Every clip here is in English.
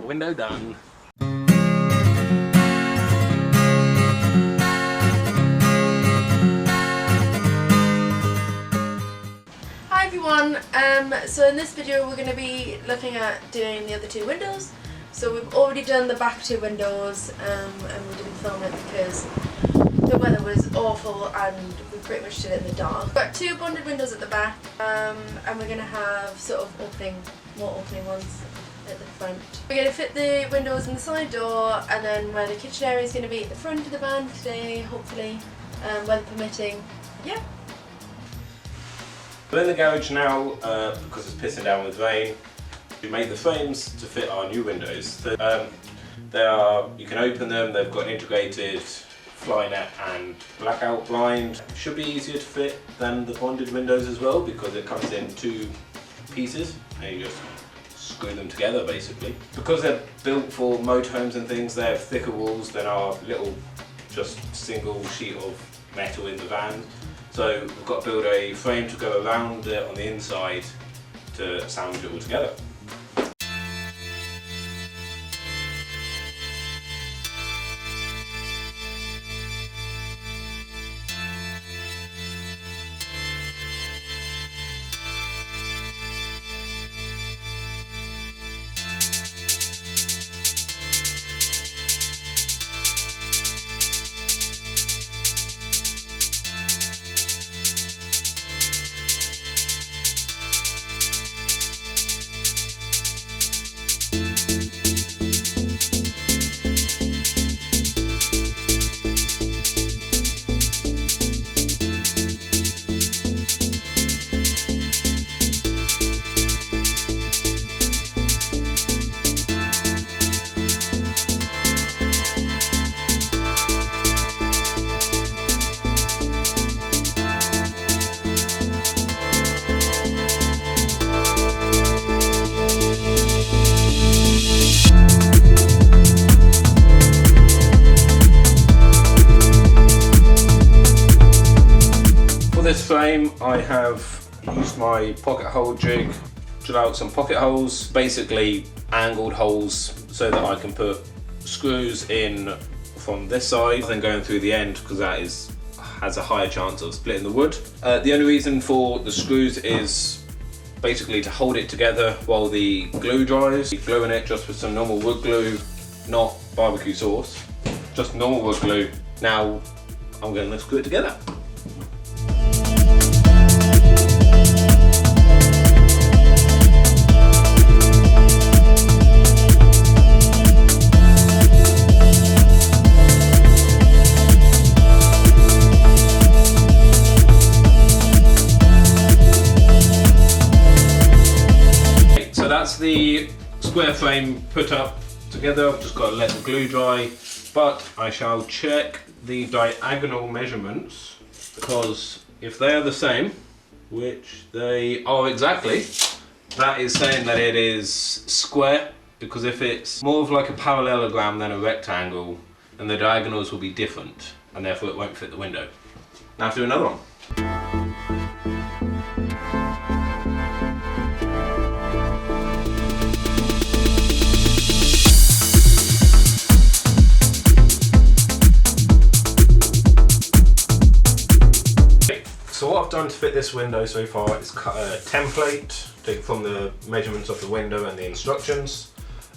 window done. Hi everyone, so in this video we're going to be looking at doing the other two windows. So we've already done the back two windows and we didn't film it because the weather was awful and we pretty much did it in the dark. We've got two bonded windows at the back and we're going to have sort of more opening ones at the front. We're going to fit the windows in the side door, and then where the kitchen area is going to be at the front of the van today, hopefully, weather permitting. Yeah. We're in the garage now because it's pissing down with rain. We made the frames to fit our new windows. You can open them, they've got an integrated fly net and blackout blind. Should be easier to fit than the bonded windows as well because it comes in two pieces and you just screw them together basically. Because they're built for motorhomes and things, they have thicker walls than our little just single sheet of metal in the van. So we've got to build a frame to go around it on the inside to sandwich it all together. For this frame I have used my pocket hole jig, drill out some pocket holes, basically angled holes so that I can put screws in from this side, then going through the end because that has a higher chance of splitting the wood. The only reason for the screws is basically to hold it together while the glue dries. You're gluing it just with some normal wood glue, not barbecue sauce, just normal wood glue. Now I'm going to screw it together. That's the square frame put up together. I've just got to let the glue dry, but I shall check the diagonal measurements because if they are the same, which they are exactly, that is saying that it is square, because if it's more of like a parallelogram than a rectangle, then the diagonals will be different and therefore it won't fit the window. Now I have to do another one. So what I've done to fit this window so far is cut a template from the measurements of the window and the instructions,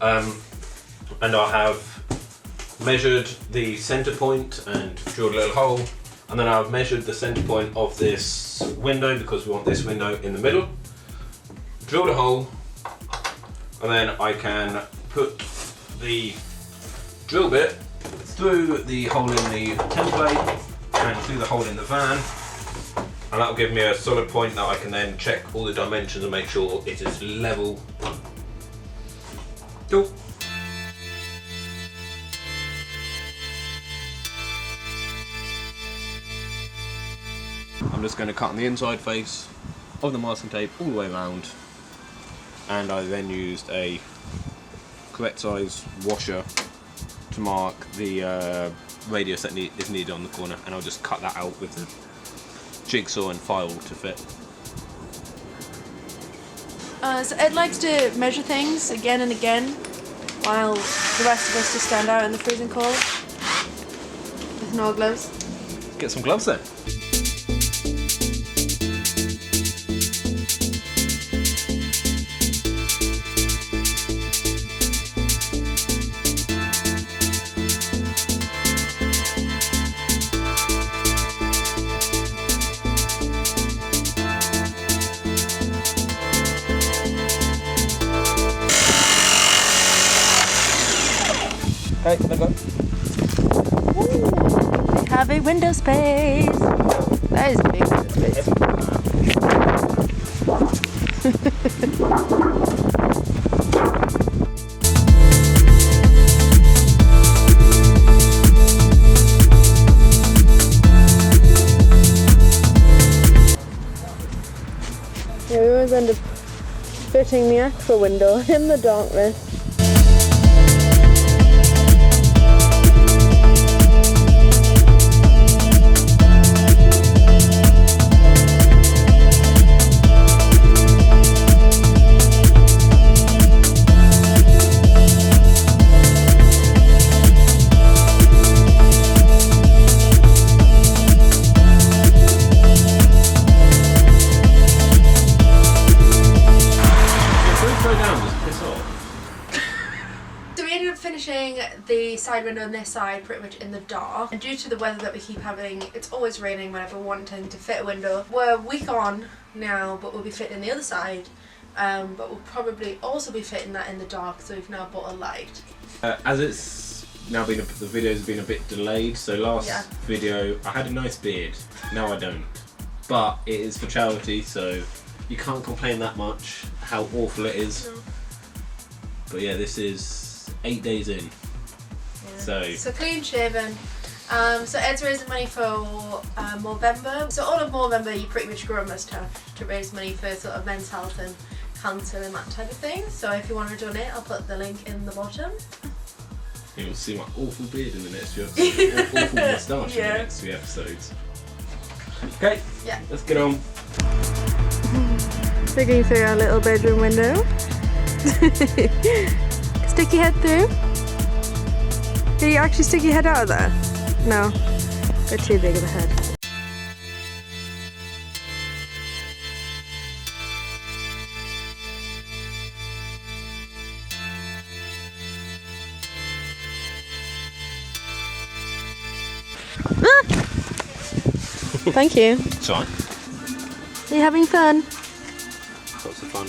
and I have measured the center point and drilled a little hole, and then I've measured the center point of this window because we want this window in the middle, drilled a hole, and then I can put the drill bit through the hole in the template and through the hole in the van. And that will give me a solid point that I can then check all the dimensions and make sure it is level. Cool. I'm just going to cut on the inside face of the masking tape all the way around, and I then used a correct size washer to mark the radius that is needed on the corner, and I'll just cut that out with the jigsaw and file to fit. So Ed likes to measure things again and again, while the rest of us just stand out in the freezing cold with no gloves. Get some gloves then. Okay, let go. We have a window space. That is a big window space. Yeah, we always end up fitting the actual window in the darkness. Finishing the side window on this side pretty much in the dark, and due to the weather that we keep having, it's always raining whenever we're wanting to fit a window. We're a week on now, but we'll be fitting the other side, but we'll probably also be fitting that in the dark, so we've now bought a light. As it's now been, the video's been a bit delayed, so last video I had a nice beard, now I don't. But it is for charity, so you can't complain that much how awful it is. No. But yeah, this is 8 days in. Yeah. So clean shaven. So Ed's raising money for Movember. So all of Movember you pretty much grow a moustache to raise money for sort of men's health and cancer and that type of thing. So if you want to donate, I'll put the link in the bottom. You'll see my awful beard in the next few episodes. Awful moustache in the next few episodes. Okay, let's get on. Looking through our little bedroom window. Stick your head through? Did you actually stick your head out of there? No, got too big of a head. Thank you. It's fine. Are you having fun? Lots of fun.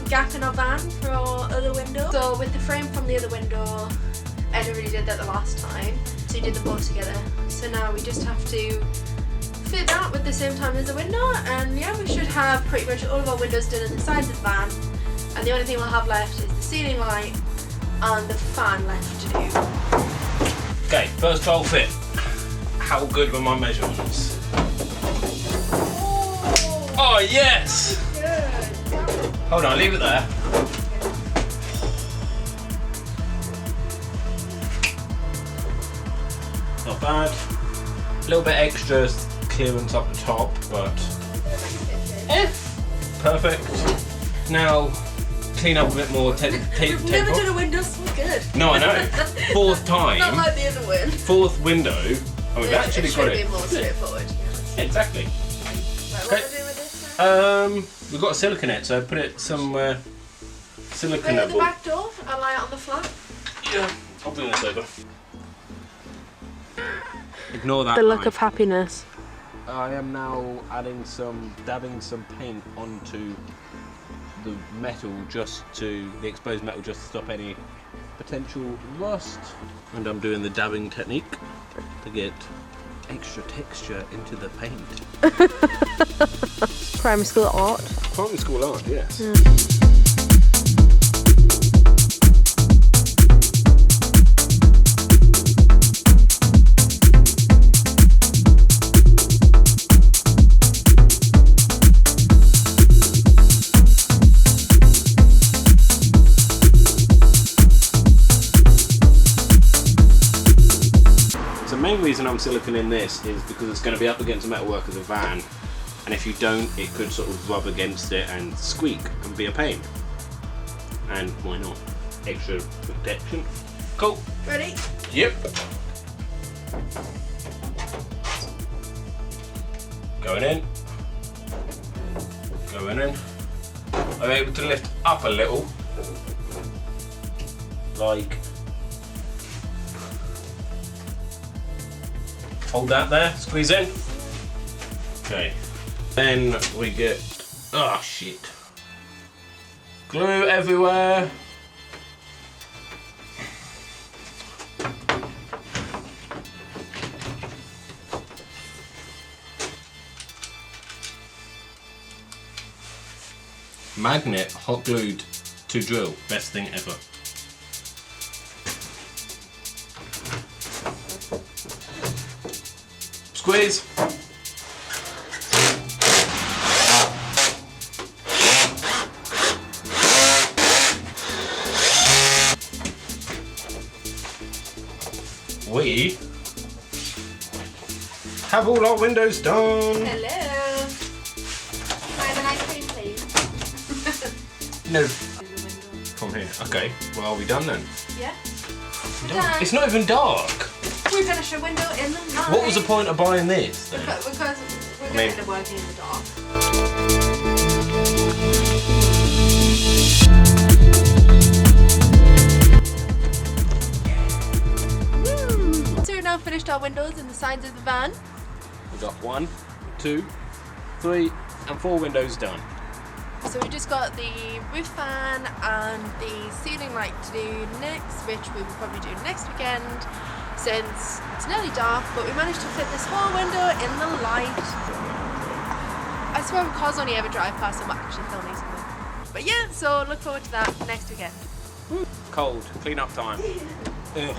Gap in our van for our other window. So with the frame from the other window, Ed already did that the last time, so he did them both together. So now we just have to fit that with the same time as the window, and yeah, we should have pretty much all of our windows done in the sides of the van, and the only thing we'll have left is the ceiling light and the fan left to do. Okay, first trial fit. How good were my measurements? Oh yes! Hold on, leave it there. Not bad. A little bit extra clearance up the top, but perfect. Now clean up a bit more. We've never done a window so good. No, I know. Fourth time. Not like the other one. Fourth window. And we've actually got it. It should be more straightforward. Yeah, exactly. Right, what are we doing with this? We've got a silicone it, so put it somewhere. Silicone Right at the back door. I'll lie it on the flat. Yeah, I'll bring this over. Ignore that. The look line. of happiness. I am now dabbing some paint onto the metal the exposed metal just to stop any potential rust. And I'm doing the dabbing technique to get extra texture into the paint. Primary school art. Primary school art, yes. The main reason I'm siliconing this is because it's going to be up against the metalwork of the van, and if you don't, it could sort of rub against it and squeak and be a pain. And why not? Extra protection. Cool. Ready? Yep. Going in. Going in. I'm able to lift up a little. Like. Hold that there, squeeze in. Okay. Then we get, oh shit. Glue everywhere. Magnet hot glued to drill, best thing ever. Squeeze. We have all our windows done. Hello. Can I have an ice cream, please? No. From here. Okay. Well, are we done then? Yeah. We're Done. done. It's not even dark. We finished a window in the night. What was the point of buying this then? Because we're going to end up working in the dark. So we've now finished our windows in the sides of the van. We got 1, 2, 3, and 4 windows done. So we just got the roof fan and the ceiling light to do next, which we will probably do next weekend since it's nearly dark, but we managed to fit this whole window in the light. I swear cars only ever drive past, I'm actually filming something. But yeah, so look forward to that next weekend. Cold, clean up time. Ugh.